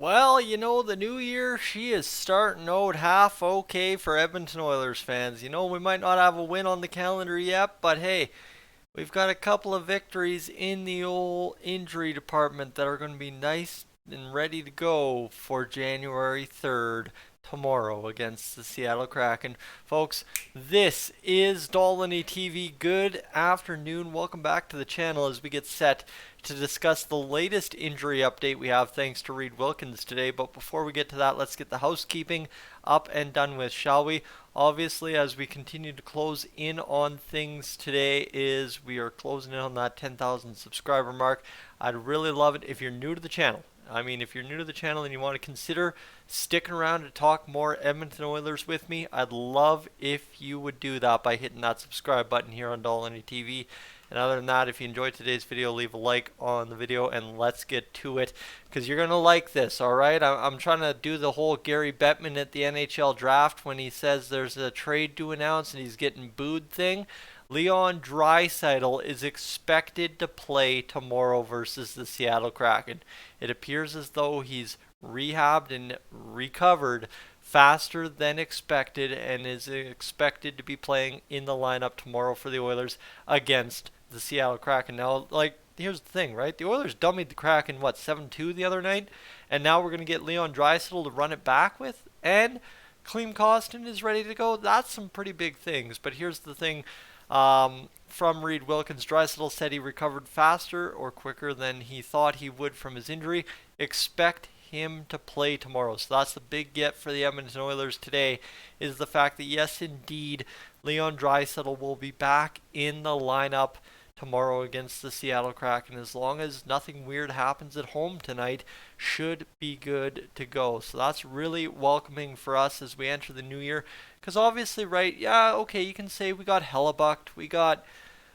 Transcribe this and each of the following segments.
Well, the new year, she is starting out half okay for Edmonton Oilers fans. We might not have a win on the calendar yet, but hey, we've got a couple of victories in the old injury department that are going to be nice and ready to go for January 3rd tomorrow against the Seattle Kraken. Folks, this is Dolynny TV. Good afternoon. Welcome back to the channel as we get set to discuss the latest injury update we have thanks to Reed Wilkins today. But before we get to that, let's get the housekeeping up and done with, shall we? Obviously, as we continue to close in on things today, is we are closing in on that 10,000 subscriber mark. I'd really love it if you're new to the channel. If you're new to the channel and you want to consider sticking around to talk more Edmonton Oilers with me, I'd love if you would do that by hitting that subscribe button here on Dolynny TV. And other than that, if you enjoyed today's video, leave a like on the video and let's get to it because you're going to like this, all right? I'm trying to do the whole Gary Bettman at the NHL draft when he says there's a trade to announce and he's getting booed thing. Leon Draisaitl is expected to play tomorrow versus the Seattle Kraken. It appears as though he's rehabbed and recovered faster than expected and is expected to be playing in the lineup tomorrow for the Oilers against the Seattle Kraken. Now, here's the thing, right? The Oilers dummied the Kraken, 7-2 the other night? And now we're going to get Leon Draisaitl to run it back with? And Klim Kostin is ready to go? That's some pretty big things. But here's the thing. From Reed Wilkins, Draisaitl said he recovered faster or quicker than he thought he would from his injury. Expect him to play tomorrow. So that's the big get for the Edmonton Oilers today, is the fact that yes, indeed, Leon Draisaitl will be back in the lineup tomorrow against the Seattle Kraken. As long as nothing weird happens at home tonight, should be good to go. So that's really welcoming for us as we enter the new year. Because obviously, right, yeah, okay, you can say we got hellebucked, we got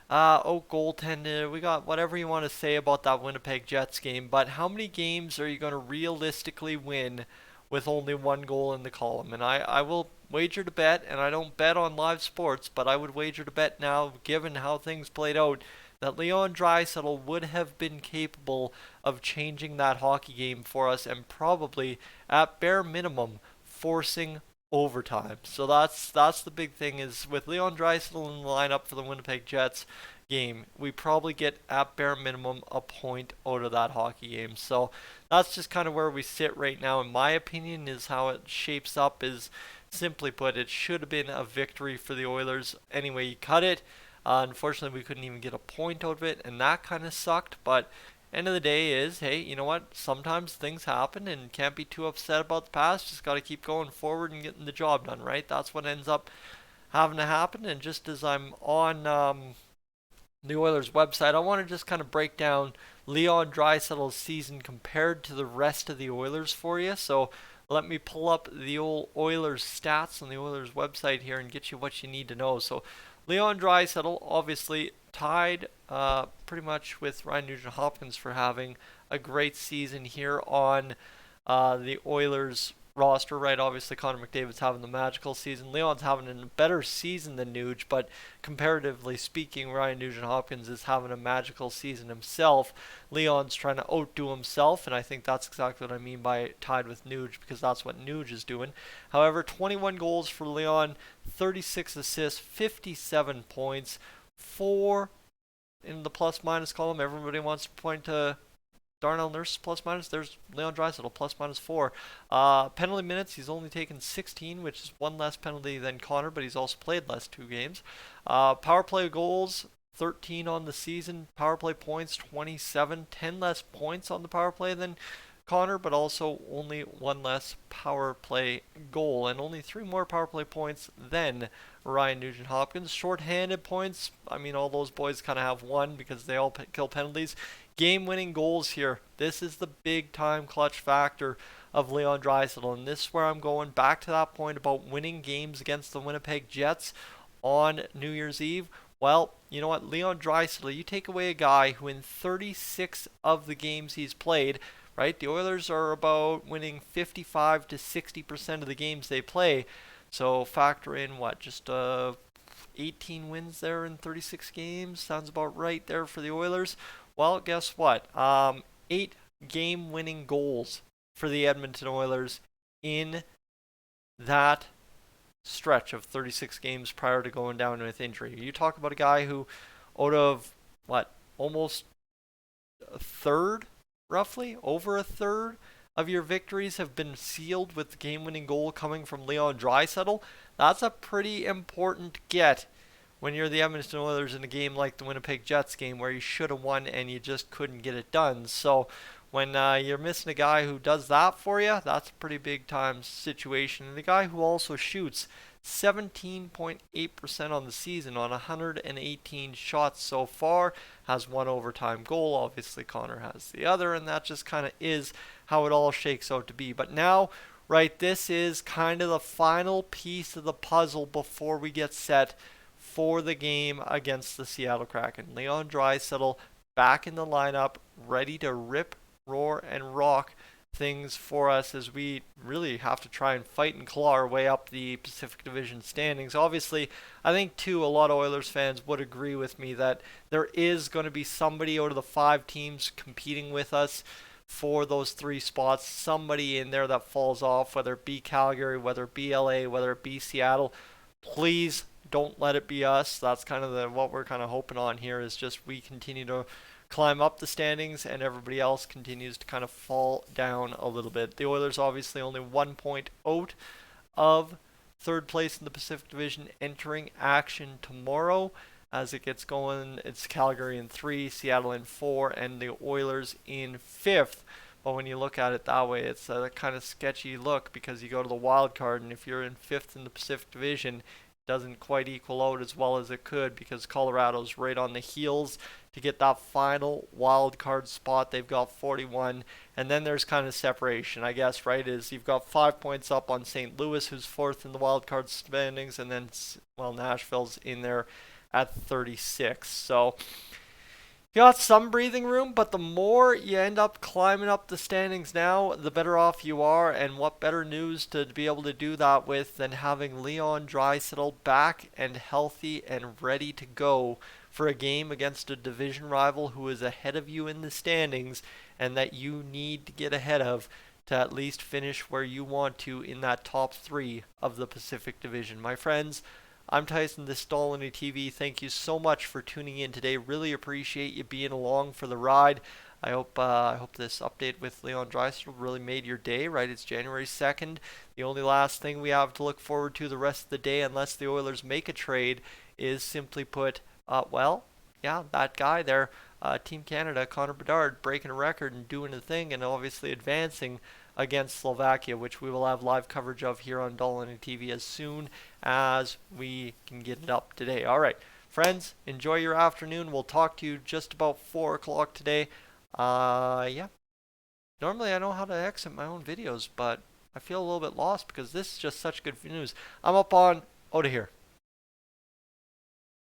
goaltender, we got whatever you want to say about that Winnipeg Jets game, but how many games are you going to realistically win with only one goal in the column? And I will wager to bet, and I don't bet on live sports, but I would wager to bet now, given how things played out, that Leon Draisaitl would have been capable of changing that hockey game for us and probably, at bare minimum, forcing overtime. So that's the big thing, is with Leon Draisaitl in the lineup for the Winnipeg Jets game, we probably get at bare minimum a point out of that hockey game. So that's just kind of where we sit right now, in my opinion, is how it shapes up. Is simply put, it should have been a victory for the Oilers anyway you cut it. Unfortunately, we couldn't even get a point out of it, and that kind of sucked. But end of the day is, hey, you know what? Sometimes things happen and can't be too upset about the past. Just got to keep going forward and getting the job done, right? That's what ends up having to happen. And just as I'm on the Oilers website, I want to just kind of break down Leon Draisaitl's season compared to the rest of the Oilers for you. So let me pull up the old Oilers stats on the Oilers website here and get you what you need to know. So Leon Draisaitl obviously tied pretty much with Ryan Nugent-Hopkins for having a great season here on the Oilers roster, right? Obviously, Connor McDavid's having the magical season. Leon's having a better season than Nuge, but comparatively speaking, Ryan Nugent-Hopkins is having a magical season himself. Leon's trying to outdo himself, and I think that's exactly what I mean by tied with Nuge, because that's what Nuge is doing. However, 21 goals for Leon, 36 assists, 57 points, 4 in the plus-minus column. Everybody wants to point to Darnell Nurse plus minus. There's Leon Draisaitl plus minus 4. Penalty minutes, he's only taken 16, which is one less penalty than Connor, but he's also played less 2 games. Power play goals, 13 on the season. Power play points, 27. 10 less points on the power play than Connor, but also only 1 less power play goal and only 3 more power play points than Ryan Nugent-Hopkins. Short-handed points, all those boys kind of have 1 because they all kill penalties. Game-winning goals here. This is the big-time clutch factor of Leon Draisaitl, and this is where I'm going back to that point about winning games against the Winnipeg Jets on New Year's Eve. Well, you know what? Leon Draisaitl, you take away a guy who in 36 of the games he's played, right? The Oilers are about winning 55 to 60% of the games they play. So factor in just 18 wins there in 36 games. Sounds about right there for the Oilers. Well, guess what? 8 game-winning goals for the Edmonton Oilers in that stretch of 36 games prior to going down with injury. You talk about a guy who, out of what, almost a third, roughly, over a third of your victories have been sealed with the game-winning goal coming from Leon Draisaitl. That's a pretty important get when you're the Edmonton Oilers in a game like the Winnipeg Jets game where you should have won and you just couldn't get it done. So when you're missing a guy who does that for you, that's a pretty big time situation. And the guy who also shoots 17.8% on the season on 118 shots so far, has one overtime goal. Obviously Connor has the other, and that just kind of is how it all shakes out to be. But now, right, this is kind of the final piece of the puzzle before we get set for the game against the Seattle Kraken. Leon Draisaitl back in the lineup, ready to rip, roar, and rock things for us as we really have to try and fight and claw our way up the Pacific Division standings. Obviously, I think too a lot of Oilers fans would agree with me that there is going to be somebody out of the 5 teams competing with us for those 3 spots, somebody in there that falls off, whether it be Calgary, whether it be LA, whether it be Seattle. Please don't let it be us. That's kind of what we're kind of hoping on here, is just we continue to climb up the standings and everybody else continues to kind of fall down a little bit. The Oilers obviously only 1 point out of third place in the Pacific Division entering action tomorrow. As it gets going, it's Calgary in 3, Seattle in 4, and the Oilers in 5th. But when you look at it that way, it's a kind of sketchy look, because you go to the wild card, and if you're in 5th in the Pacific Division, doesn't quite equal out as well as it could, because Colorado's right on the heels to get that final wild card spot. They've got 41, and then there's kind of separation, I guess, right? Is you've got 5 points up on St. Louis, who's 4th in the wild card standings, and then, well, Nashville's in there at 36. So you got some breathing room, but the more you end up climbing up the standings now, the better off you are. And what better news to be able to do that with than having Leon Draisaitl back and healthy and ready to go for a game against a division rival who is ahead of you in the standings and that you need to get ahead of to at least finish where you want to in that top 3 of the Pacific Division. My friends, I'm Tyson, this is Dolynny TV. Thank you so much for tuning in today. Really appreciate you being along for the ride. I hope this update with Leon Draisaitl really made your day, right? It's January 2nd. The only last thing we have to look forward to the rest of the day, unless the Oilers make a trade, is simply put, that guy there, Team Canada, Connor Bedard, breaking a record and doing a thing, and obviously advancing against Slovakia, which we will have live coverage of here on Dolynny TV as soon as we can get it up today. All right, friends, enjoy your afternoon. We'll talk to you just about 4 o'clock today. Normally I know how to exit my own videos, but I feel a little bit lost because this is just such good news. I'm up on out of here.